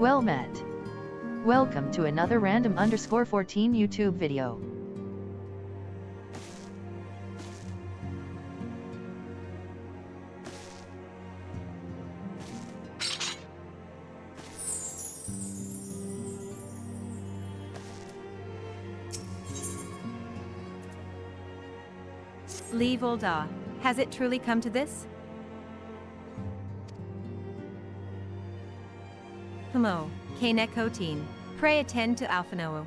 Well met. Welcome to another random_14 YouTube video. Leave Ul'dah. Has it truly come to this? K'nekotein, pray attend to Alphinoe.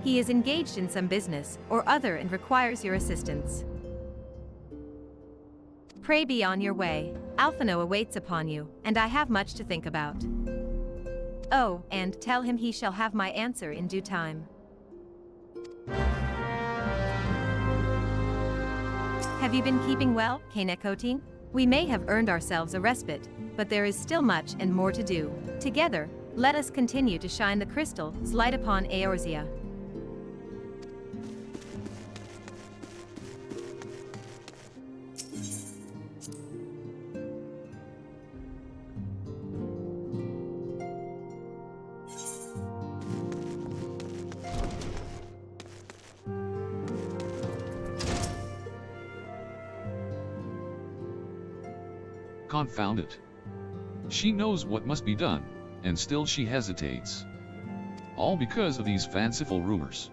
He is engaged in some business or other and requires your assistance. Pray be on your way. Alphinoe waits upon you, and I have much to think about. Oh, and tell him he shall have my answer in due time. Have you been keeping well, K'nekotein? We may have earned ourselves a respite, but there is still much and more to do. Together, let us continue to shine the crystal's light upon Eorzea. Confound it. She knows what must be done, and still she hesitates. All because of these fanciful rumors.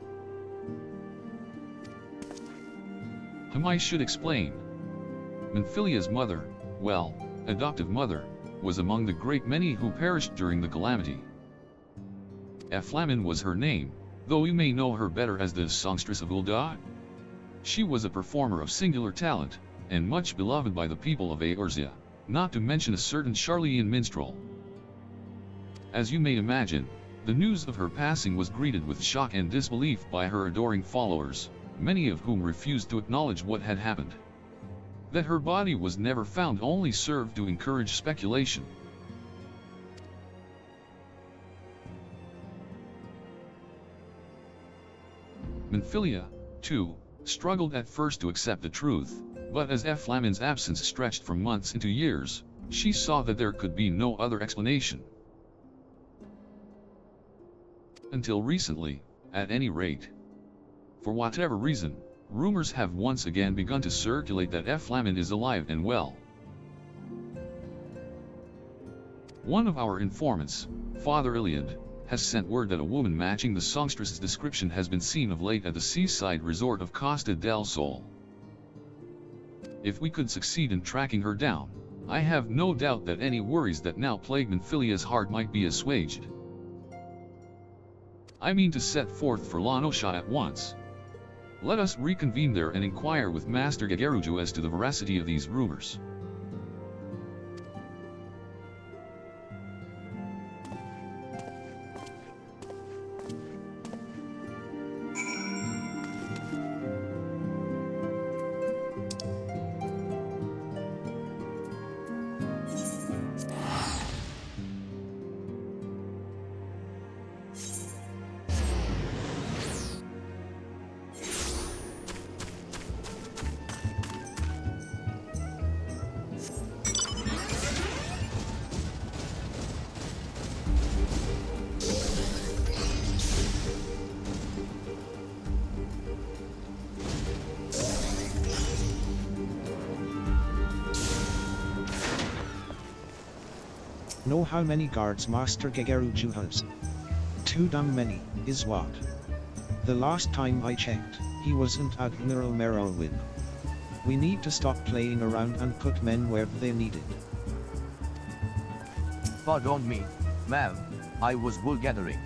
I should explain. Minfilia's mother, well, adoptive mother, was among the great many who perished during the Calamity. FFXIV was her name, though you may know her better as the Songstress of Ul'dah. She was a performer of singular talent, and much beloved by the people of Eorzea, not to mention a certain Charlian minstrel. As you may imagine, the news of her passing was greeted with shock and disbelief by her adoring followers, many of whom refused to acknowledge what had happened. That her body was never found only served to encourage speculation. Minfilia, too, struggled at first to accept the truth, but as FFXIV's absence stretched from months into years, she saw that there could be no other explanation. Until recently, at any rate. For whatever reason, rumors have once again begun to circulate that FFXIV is alive and well. One of our informants, Father Iliad, has sent word that a woman matching the songstress's description has been seen of late at the seaside resort of Costa del Sol. If we could succeed in tracking her down, I have no doubt that any worries that now plague Minfilia's heart might be assuaged. I mean to set forth for La Nosha at once. Let us reconvene there and inquire with Master Gegeruju as to the veracity of these rumors. Know how many guards Master Gegeruju has? Too damn many, is what. The last time I checked, he wasn't Admiral Merylwyn. We need to stop playing around and put men where they're needed. Pardon me, ma'am, I was wool gathering.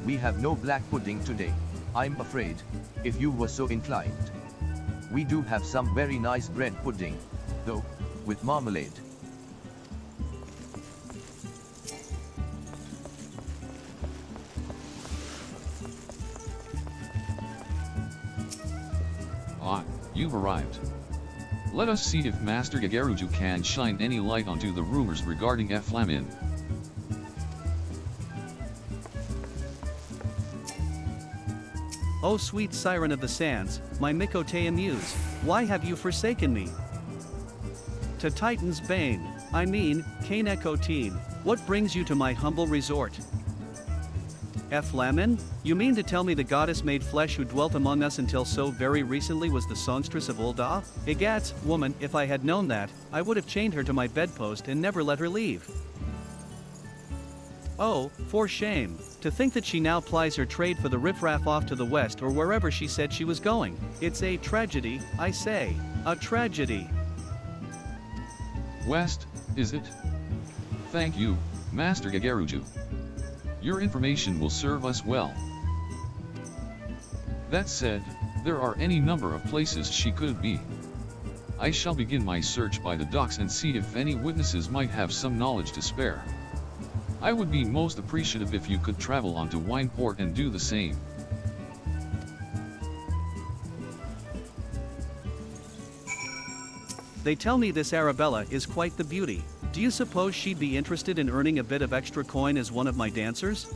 We have no black pudding today, I'm afraid, if you were so inclined. We do have some very nice bread pudding, though, with marmalade. You've arrived. Let us see if Master Gegeruju can shine any light onto the rumors regarding FFXIV. O sweet siren of the sands, my Miqo'te muse, why have you forsaken me? To Titan's Bane, I mean, K'nekotein, what brings you to my humble resort? Flamin? You mean to tell me the goddess made flesh who dwelt among us until so very recently was the Songstress of Ul'dah? Egats, woman, if I had known that, I would have chained her to my bedpost and never let her leave. Oh, for shame. To think that she now plies her trade for the riffraff off to the west or wherever she said she was going. It's a tragedy, I say. A tragedy. West, is it? Thank you, Master Gegeruju. Your information will serve us well. That said, there are any number of places she could be. I shall begin my search by the docks and see if any witnesses might have some knowledge to spare. I would be most appreciative if you could travel onto Wineport and do the same. They tell me this Arabella is quite the beauty. Do you suppose she'd be interested in earning a bit of extra coin as one of my dancers?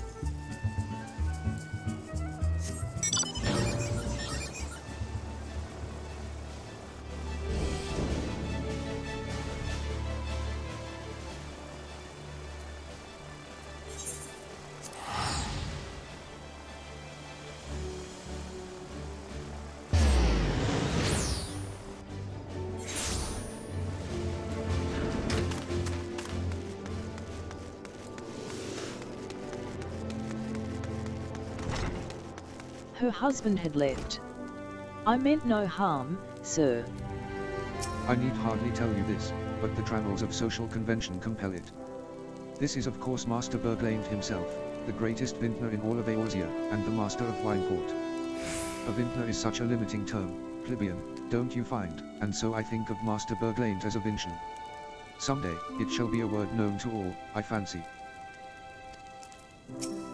Her husband had left. I meant no harm, sir. I need hardly tell you this, but the travels of social convention compel it. This is of course Master Berglained himself, the greatest vintner in all of Eorzea, and the master of Wineport. A vintner is such a limiting term, plebeian, don't you find, and so I think of Master Berglained as a Vincian. Someday, it shall be a word known to all, I fancy.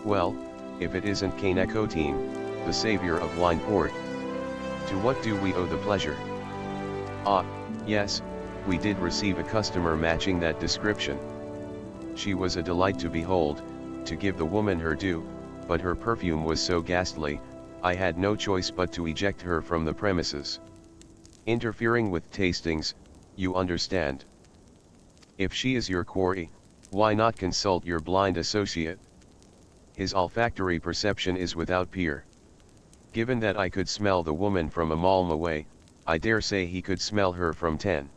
Well, if it isn't K'nekotein, the savior of Wineport. To what do we owe the pleasure? Ah, yes, we did receive a customer matching that description. She was a delight to behold, to give the woman her due, but her perfume was so ghastly, I had no choice but to eject her from the premises. Interfering with tastings, you understand. If she is your quarry, why not consult your blind associate? His olfactory perception is without peer. Given that I could smell the woman from a malm away, I dare say he could smell her from 10.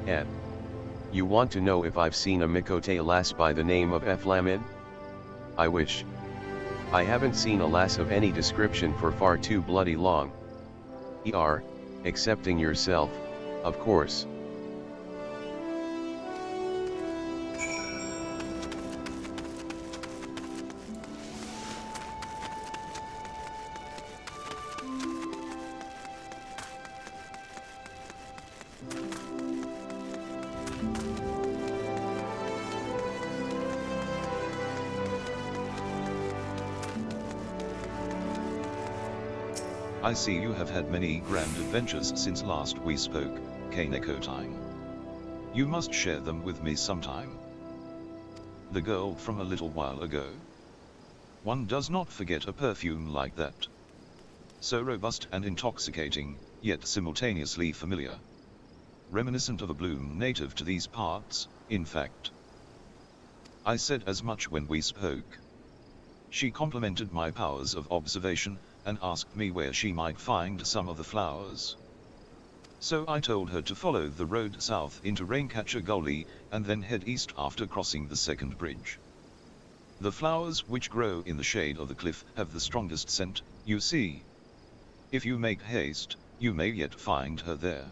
Ed. You want to know if I've seen a Miqo'te lass by the name of Flamin? I wish. I haven't seen a lass of any description for far too bloody long. Excepting yourself, of course. I see you have had many grand adventures since last we spoke, K'nekotein. You must share them with me sometime. The girl from a little while ago. One does not forget a perfume like that. So robust and intoxicating, yet simultaneously familiar. Reminiscent of a bloom native to these parts, in fact. I said as much when we spoke. She complimented my powers of observation, and asked me where she might find some of the flowers. So I told her to follow the road south into Raincatcher Gully, and then head east after crossing the second bridge. The flowers which grow in the shade of the cliff have the strongest scent, you see. If you make haste, you may yet find her there.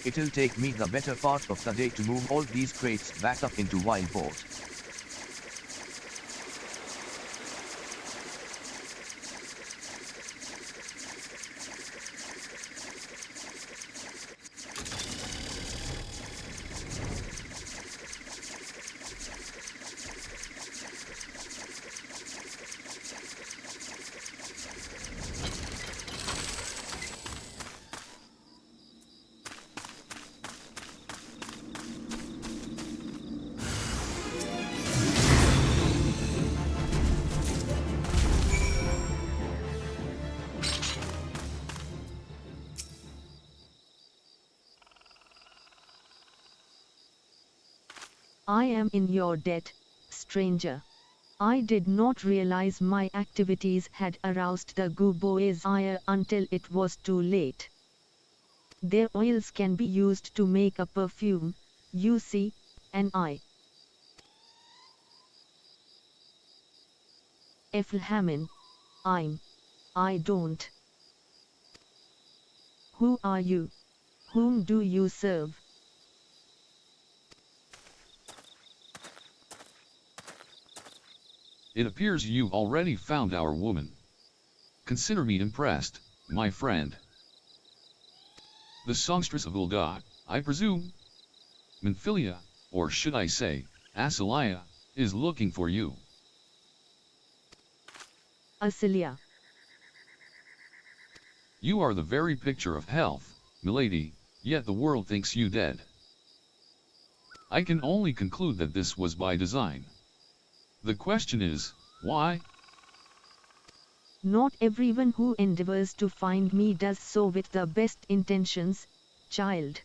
It'll take me the better part of the day to move all these crates back up into Wineport. I am in your debt, stranger. I did not realize my activities had aroused the Gubo's ire until it was too late. Their oils can be used to make a perfume, you see, and I don't. Who are you? Whom do you serve? It appears you've already found our woman. Consider me impressed, my friend. The Songstress of Ul'dah, I presume? Minfilia, or should I say, Asilia, is looking for you. Asilia. You are the very picture of health, milady, yet the world thinks you dead. I can only conclude that this was by design. The question is, why? Not everyone who endeavors to find me does so with the best intentions, child.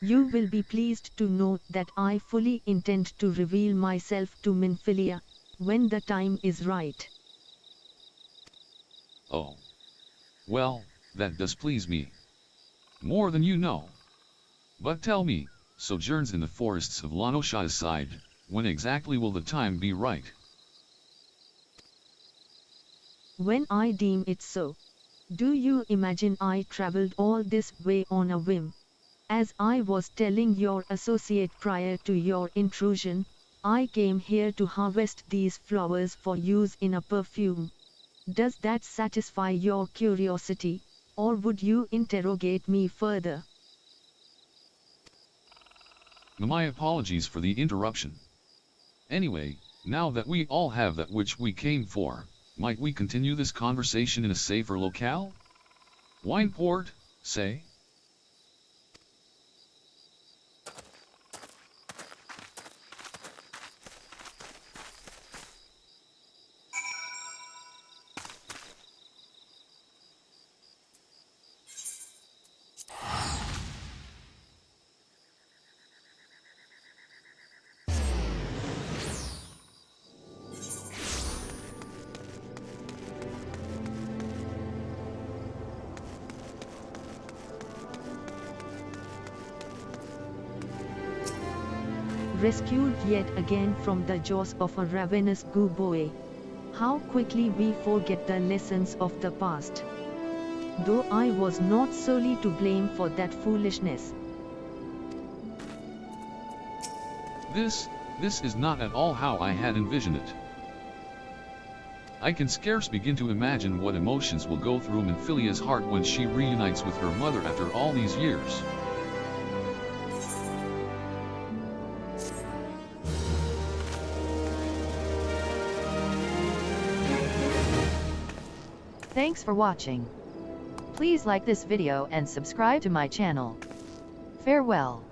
You will be pleased to know that I fully intend to reveal myself to Minfilia, when the time is right. Oh. Well, that does please me. More than you know. But tell me, sojourns in the forests of Lanosha's side, when exactly will the time be right? When I deem it so. Do you imagine I traveled all this way on a whim? As I was telling your associate prior to your intrusion, I came here to harvest these flowers for use in a perfume. Does that satisfy your curiosity, or would you interrogate me further? My apologies for the interruption. Anyway, now that we all have that which we came for, might we continue this conversation in a safer locale? Wineport, say? Rescued yet again from the jaws of a ravenous Guboe. How quickly we forget the lessons of the past. Though I was not solely to blame for that foolishness. This is not at all how I had envisioned it. I can scarce begin to imagine what emotions will go through Minfilia's heart when she reunites with her mother after all these years. Thanks for watching. Please like this video and subscribe to my channel. Farewell.